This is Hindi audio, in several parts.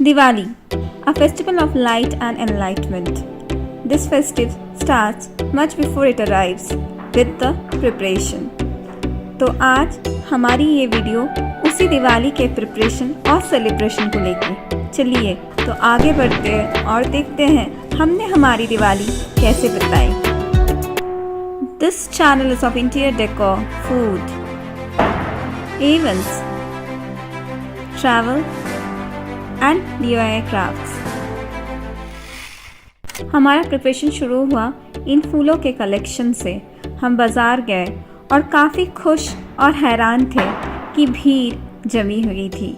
Diwali, a festival of light and enlightenment. This festive starts much before it arrives with the preparation. तो आज हमारी ये वीडियो उसी दिवाली के प्रिपरेशन और सेलिब्रेशन को लेके। चलिए तो आगे बढ़ते हैं और देखते हैं हमने हमारी दिवाली कैसे बिताई। This channel is of interior decor, food, events, travel and DIY crafts। हमारा प्रिपरेशन शुरू हुआ इन फूलों के कलेक्शन से। हम बाज़ार गए और काफ़ी खुश और हैरान थे कि भीड़ जमी हुई थी।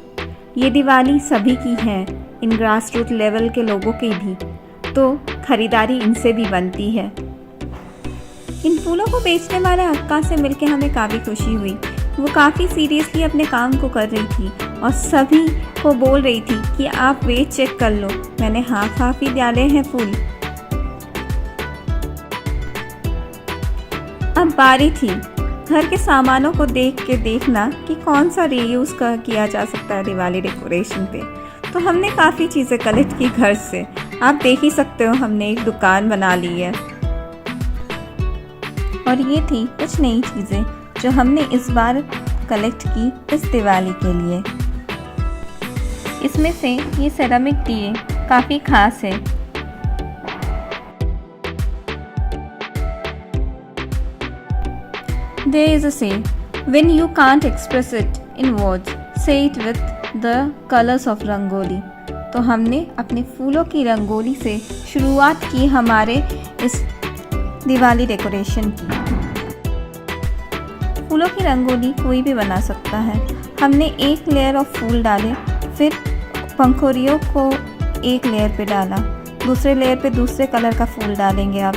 ये दिवाली सभी की है, इन ग्रास रूट लेवल के लोगों की भी, तो खरीदारी इनसे भी बनती है। इन फूलों को बेचने वाले अक्का से मिलकर हमें काफ़ी खुशी हुई। वो काफ़ी सीरियसली अपने काम को कर रही थी और सभी को बोल रही थी कि आप वेट चेक कर लो, मैंने हाफ ही डाले हैं फूल। अब बारी थी घर के सामानों को देख के देखना कि कौन सा रीयूज़ किया जा सकता है दिवाली डेकोरेशन पे। तो हमने काफ़ी चीज़ें कलेक्ट की घर से। आप देख ही सकते हो हमने एक दुकान बना ली है। और ये थी कुछ नई चीज़ें जो हमने इस बार कलेक्ट की इस दिवाली के लिए। इसमें से ये सेरामिक दिए काफ़ी खास है। There is a saying, when you can't express it in words, say it with the colors of rangoli. तो हमने अपने फूलों की रंगोली से शुरुआत की हमारे इस दिवाली डेकोरेशन की। फूलों की रंगोली कोई भी बना सकता है। हमने एक लेयर ऑफ फूल डाले, फिर पंखुड़ियों को एक लेयर पे डाला, दूसरे लेयर पे दूसरे कलर का फूल डालेंगे आप।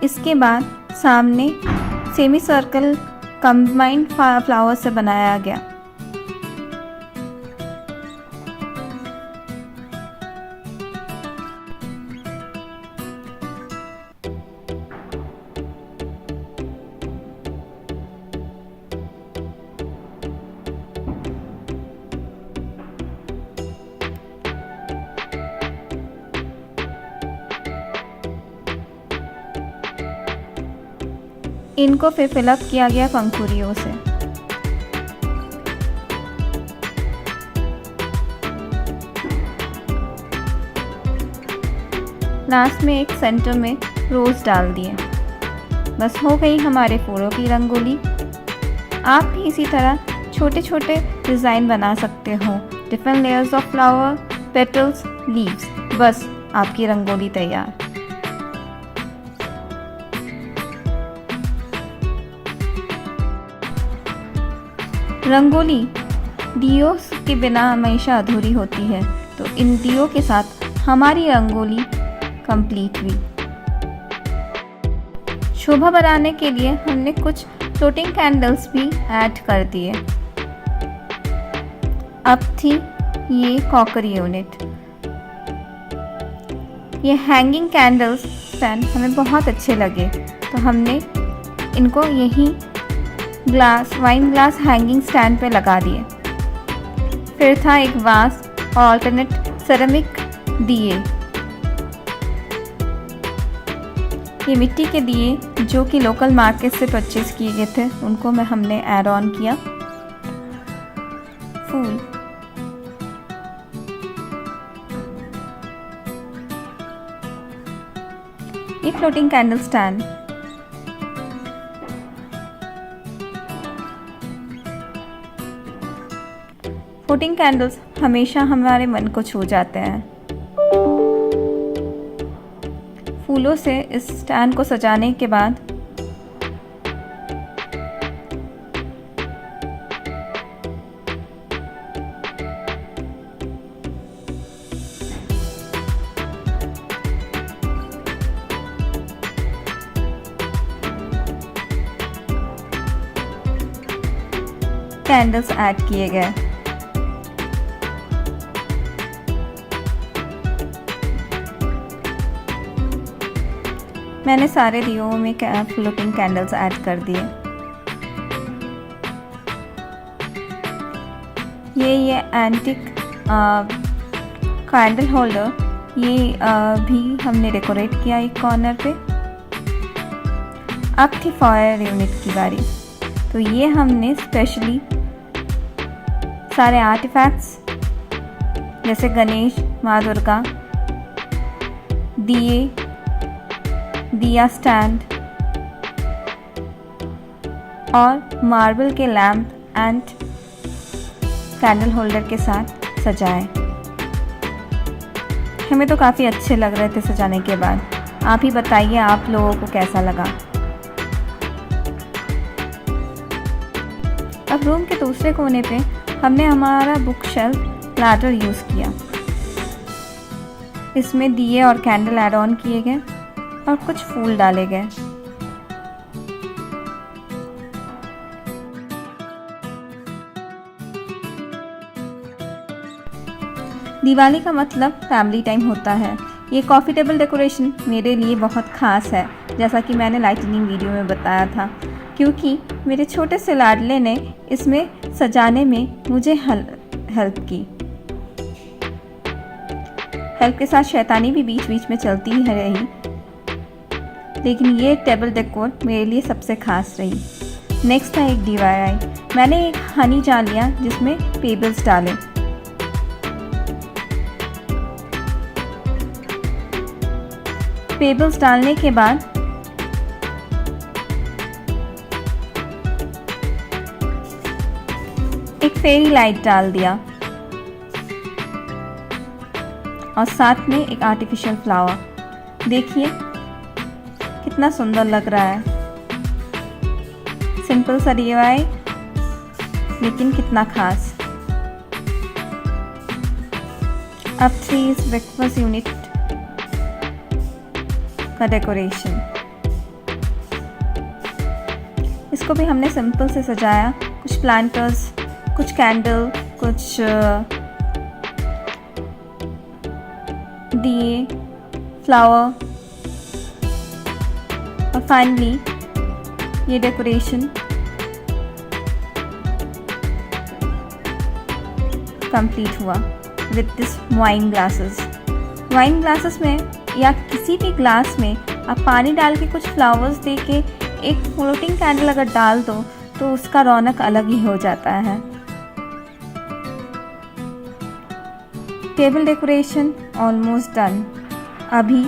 इसके बाद सामने सेमी सर्कल कंबाइंड फ्लावर से बनाया गया। इनको फिर फिलअप किया गया पंखुड़ियों से। लास्ट में एक सेंटर में रोज डाल दिए। बस हो गई हमारे फूलों की रंगोली। आप भी इसी तरह छोटे छोटे डिज़ाइन बना सकते हो, different layers of flower, petals, leaves. बस आपकी रंगोली तैयार। रंगोली दियों के बिना हमेशा अधूरी होती है, तो इन दियों के साथ हमारी रंगोली कंप्लीट हुई। शोभा बढ़ाने के लिए हमने कुछ फ्लोटिंग कैंडल्स भी ऐड कर दिए। अब थी ये कॉकरी यूनिट। ये हैंगिंग कैंडल्स स्टैंड हमें बहुत अच्छे लगे, तो हमने इनको यहीं वाइन ग्लास हैंगिंग स्टैंड पे लगा दिए। फिर था एक वास और अल्टरनेट सेरेमिक दिए। ये मिट्टी के दिए जो कि लोकल मार्केट से परचेज किए गए थे, उनको हमने ऐड ऑन किया। फूल, ये floating candle stand, floating candles हमेशा हमारे मन को छू जाते हैं। फूलों से इस स्टैंड को सजाने के बाद कैंडल्स ऐड किए गए। मैंने सारे दियों में फ्लोटिंग कैंडल्स ऐड कर दिए। ये एंटिक कैंडल होल्डर, ये भी हमने डेकोरेट किया एक कॉर्नर पे। अब थी फायर यूनिट की बारी, तो ये हमने स्पेशली सारे आर्टिफैक्ट्स जैसे गणेश, माँ दुर्गा, दिए, दिया स्टैंड और मार्बल के लैम्प एंड कैंडल होल्डर के साथ सजाए। हमें तो काफ़ी अच्छे लग रहे थे सजाने के बाद। आप ही बताइए आप लोगों को कैसा लगा। अब रूम के दूसरे कोने पे हमने हमारा बुक शेल्फ लैडर यूज़ किया। इसमें दिए और कैंडल ऐड ऑन किए गए और कुछ फूल डाले गए। दिवाली का मतलब फैमिली टाइम होता है। ये कॉफ़ी टेबल डेकोरेशन मेरे लिए बहुत ख़ास है, जैसा कि मैंने लाइटनिंग वीडियो में बताया था, क्योंकि मेरे छोटे से लाडले ने इसमें सजाने में मुझे हेल्प की। हेल्प के साथ शैतानी भी बीच बीच में चलती ही रही, लेकिन ये टेबल डेकोर मेरे लिए सबसे ख़ास रही। नेक्स्ट था एक DIY। मैंने एक हनी जार लिया जिसमें पेबल्स डाले। पेबल्स डालने के बाद एक फेरी लाइट डाल दिया और साथ में एक आर्टिफिशियल फ्लावर। देखिए कितना सुंदर लग रहा है। सिंपल सा DIY लेकिन कितना खास। अब थी इस ब्रेकफास्ट यूनिट का डेकोरेशन। इसको भी हमने सिंपल से सजाया। कुछ प्लांटर्स, कुछ कैंडल, कुछ दिए, फ्लावर और फाइनली ये डेकोरेशन कंप्लीट हुआ with this wine glasses. Wine glasses में या किसी भी ग्लास में आप पानी डाल के कुछ फ्लावर्स दे के एक फ्लोटिंग कैंडल अगर डाल दो तो उसका रौनक अलग ही हो जाता है। Table decoration almost done. अभी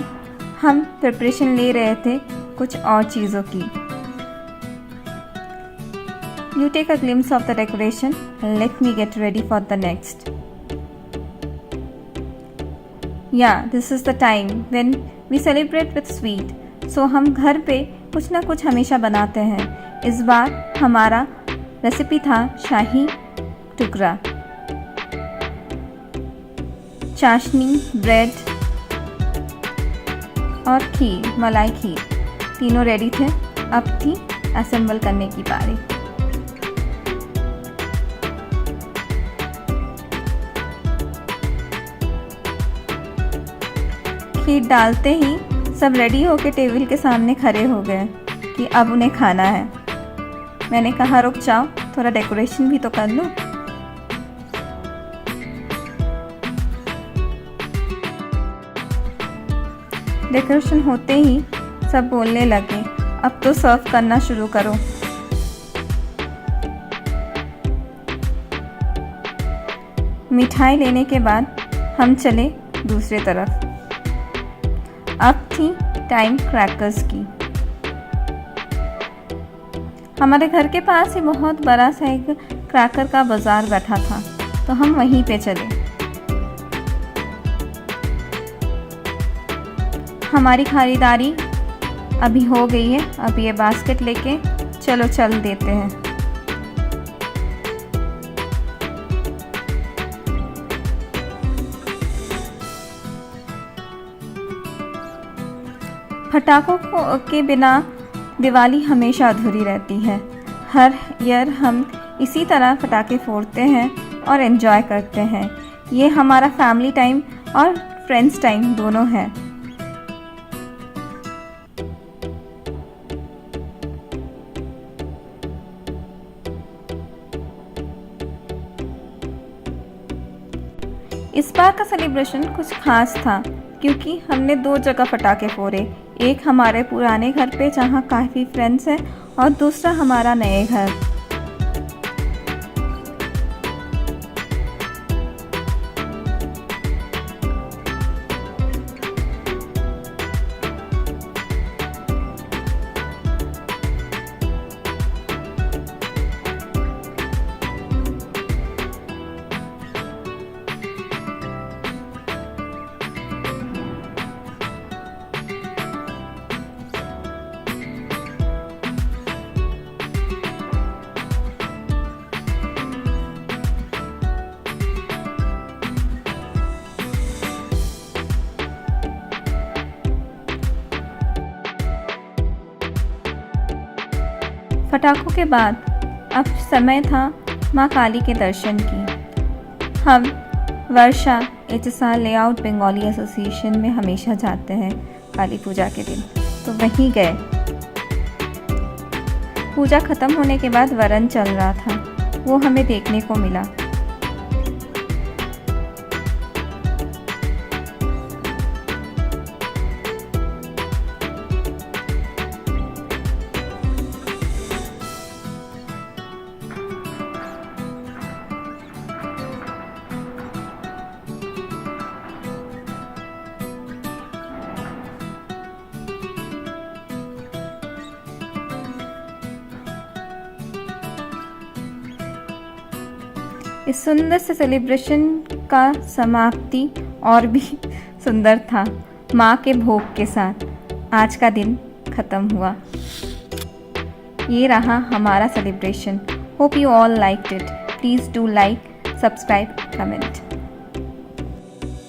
हम प्रिपरेशन ले रहे थे कुछ और चीज़ों की। You take a glimpse of the decoration and let me get ready for the next. Yeah, this is the time when we celebrate with sweet. So हम घर पे कुछ ना कुछ हमेशा बनाते हैं। इस बार हमारा रेसिपी था शाही टुकड़ा। चाशनी, ब्रेड और खीर, मलाई खीर, तीनों रेडी थे। अब थी असेंबल करने की बारी। खीर डालते ही सब रेडी होके टेबल के सामने खड़े हो गए कि अब उन्हें खाना है। मैंने कहा रुक जाओ, थोड़ा डेकोरेशन भी तो कर लूं। डेकोरेशन होते ही सब बोलने लगे अब तो सर्व करना शुरू करो। मिठाई लेने के बाद हम चले दूसरी तरफ। अब थी टाइम क्रैकर्स की। हमारे घर के पास ही बहुत बड़ा सा एक क्रैकर का बाजार बैठा था, तो हम वहीं पे चले। हमारी खरीदारी अभी हो गई है। अब ये बास्केट लेके चलो चल देते हैं। पटाखों के बिना दिवाली हमेशा अधूरी रहती है। हर ईयर हम इसी तरह पटाखे फोड़ते हैं और एंजॉय करते हैं। ये हमारा फैमिली टाइम और फ्रेंड्स टाइम दोनों है। इस बार का सेलिब्रेशन कुछ खास था क्योंकि हमने 2 जगह पटाखे फोड़े। एक हमारे पुराने घर पे जहाँ काफ़ी फ्रेंड्स हैं और दूसरा हमारा नए घर। पटाखों के बाद अब समय था माँ काली के दर्शन की। हम वर्षा HSR लेआउट बंगाली एसोसिएशन में हमेशा जाते हैं काली पूजा के दिन, तो वहीं गए। पूजा खत्म होने के बाद वरन चल रहा था, वो हमें देखने को मिला। इस सुंदर से सेलिब्रेशन का समाप्ति और भी सुंदर था। माँ के भोग के साथ आज का दिन ख़त्म हुआ। ये रहा हमारा celebration. Hope you all liked it. Please do like, subscribe, comment.